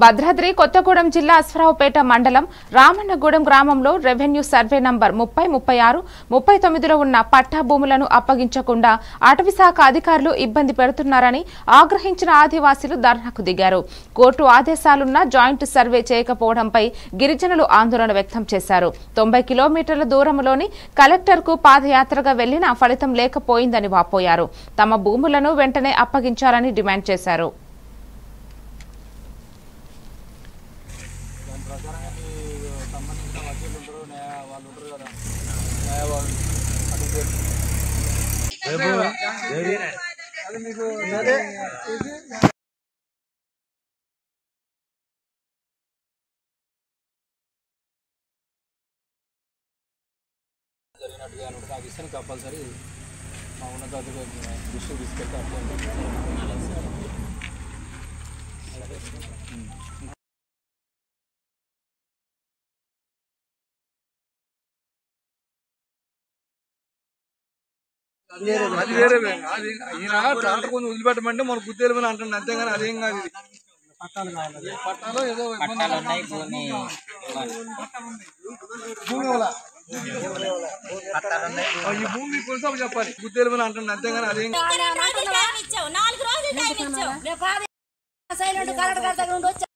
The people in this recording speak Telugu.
భద్రాద్రి కొత్తగూడెం జిల్లా అశ్వరావుపేట మండలం రామన్నగూడెం గ్రామంలో రెవెన్యూ సర్వే నంబర్ 30, 36, 39లో ఉన్న పట్టా భూములను అప్పగించకుండా అటవీశాఖ అధికారులు ఇబ్బంది పెడుతున్నారని ఆగ్రహించిన ఆదివాసీలు ధర్నాకు దిగారు. కోర్టు ఆదేశాలున్నా జాయింట్ సర్వే చేయకపోవడంపై గిరిజనులు ఆందోళన వ్యక్తం చేశారు. 90 కిలోమీటర్ల దూరంలోని కలెక్టర్కు పాదయాత్రగా వెళ్లినా ఫలితం లేకపోయిందని వాపోయారు. తమ భూములను వెంటనే అప్పగించాలని డిమాండ్ చేశారు. కంపల్సరీ మా ఉన్నతాధికారులు దృష్టికి తీసుకెళ్తే అది వేరే అది ఈయన ట్రాక్టర్ కొంచెం వదిలిపెట్టమంటే మన గుర్తెలు మీద అంటుంది అంతేగాని అదేం కాదు. ఇది పట్టాలో ఏదో ఈ భూమి కొంచెం చెప్పాలి గుర్తెలు మీద అంటుంది అంతేగాని అదేం